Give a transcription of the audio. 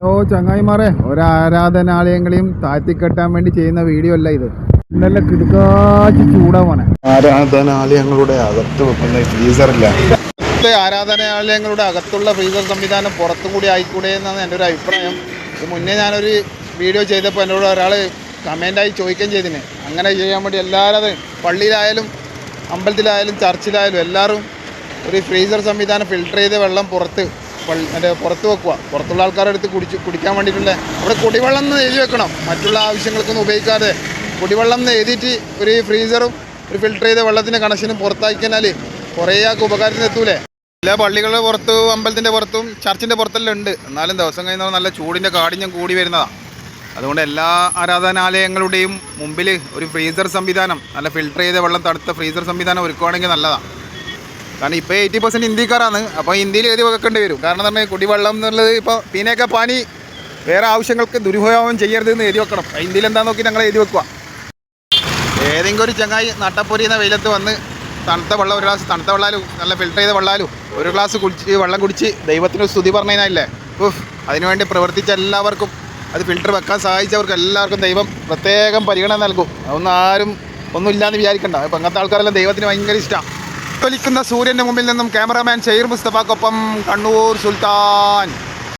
ഓ ചങ്ങായിമാരെ, ഒരാരാധനാലയങ്ങളെയും താഴ്ത്തിക്കെട്ടാൻ വേണ്ടി ചെയ്യുന്ന വീഡിയോ അല്ല ഇത്. ഇന്നലെ കിടക്കാച്ചി ചൂടാവാണ്. ആരാധനാലയങ്ങളുടെ അകത്ത് വെക്കുന്ന ഫ്രീസറില്ല. ആരാധനാലയങ്ങളുടെ അകത്തുള്ള ഫ്രീസർ സംവിധാനം പുറത്തും കൂടി ആയിക്കൂടെ എന്നാണ് എൻ്റെ ഒരു അഭിപ്രായം. ഇത് മുന്നേ ഞാനൊരു വീഡിയോ ചെയ്തപ്പോൾ എന്നോട് ഒരാൾ കമൻ്റായി ചോദിക്കുകയും ചെയ്തിന്. അങ്ങനെ ചെയ്യാൻ വേണ്ടി എല്ലാവരും പള്ളിയിലായാലും അമ്പലത്തിലായാലും ചർച്ചിലായാലും എല്ലാവരും ഒരു ഫ്രീസർ സംവിധാനം ഫിൽട്ടർ ചെയ്ത വെള്ളം പുറത്ത് വെക്കുക. പുറത്തുള്ള ആൾക്കാരുടെ അടുത്ത് കുടിക്കാൻ വേണ്ടിയിട്ടുള്ള അവിടെ കുടിവെള്ളം എന്ന് എഴുതി വെക്കണം. മറ്റുള്ള ആവശ്യങ്ങൾക്കൊന്നും ഉപയോഗിക്കാതെ കുടിവെള്ളം എന്ന് എഴുതിയിട്ട് ഒരു ഫ്രീസറും ഒരു ഫിൽട്ടർ ചെയ്ത വെള്ളത്തിൻ്റെ കണക്ഷനും പുറത്താക്കി കഴിഞ്ഞാൽ കുറേ ആൾക്ക് ഉപകാരത്തിന് എത്തൂലേ. എല്ലാ പള്ളികളുടെ പുറത്തും അമ്പലത്തിൻ്റെ പുറത്തും ചർച്ചിൻ്റെ പുറത്തെല്ലാം ഉണ്ട്. എന്നാലും ദിവസം കഴിയുമ്പോൾ നല്ല ചൂടിൻ്റെ കാഠിന്യം കൂടി വരുന്നതാണ്. അതുകൊണ്ട് എല്ലാ ആരാധനാലയങ്ങളുടെയും മുമ്പിൽ ഒരു ഫ്രീസർ സംവിധാനം, നല്ല ഫിൽട്ടർ ചെയ്ത വെള്ളം തണുത്ത ഫ്രീസർ സംവിധാനം ഒരുക്കുകയാണെങ്കിൽ നല്ലതാണ്. കാരണം ഇപ്പോൾ 80% ഇന്ത്യക്കാരാണ്. അപ്പോൾ ഇന്ത്യയിൽ എഴുതി വെക്കേണ്ടി വരും. കാരണം എന്ന് പറഞ്ഞാൽ കുടിവെള്ളം എന്നുള്ളത് ഇപ്പോൾ പീനേക്ക പാനി വേറെ ആവശ്യങ്ങൾക്ക് ദുരുപയോഗം ചെയ്യരുത് എന്ന് എഴുതി വെക്കണം. ഇന്ത്യയിൽ എന്താ നോക്കി ഞങ്ങൾ എഴുതി വെക്കുക. ഏതെങ്കിലും ഒരു ചങ്ങായി നട്ടപ്പൊരിയുന്ന വെയിലത്ത് വന്ന് തണുത്ത വെള്ളം ഒരു ഗ്ലാസ് തണുത്ത വെള്ളാലും നല്ല ഫിൽട്ടർ ചെയ്ത വെള്ളാലും ഒരു ഗ്ലാസ് വെള്ളം കുടിച്ച് ദൈവത്തിന് സ്തുതി പറഞ്ഞു കഴിഞ്ഞാലേ അതിനുവേണ്ടി പ്രവർത്തിച്ച എല്ലാവർക്കും, അത് ഫിൽട്ടർ വെക്കാൻ സഹായിച്ചവർക്ക് എല്ലാവർക്കും ദൈവം പ്രത്യേകം പരിഗണന നൽകും. അതൊന്നും ആരും ഒന്നുമില്ലാന്ന് വിചാരിക്കണ്ട. ഇപ്പം അങ്ങനത്തെ ആൾക്കാരെല്ലാം ദൈവത്തിന് ഭയങ്കര ഇഷ്ടമാണ്. ൊലിക്കുന്ന സൂര്യൻ്റെ മുമ്പിൽ നിന്നും ക്യാമറാമാൻ ഷെയ്ർ മുസ്തഫാക്കൊപ്പം കണ്ണൂർ സുൽത്താൻ.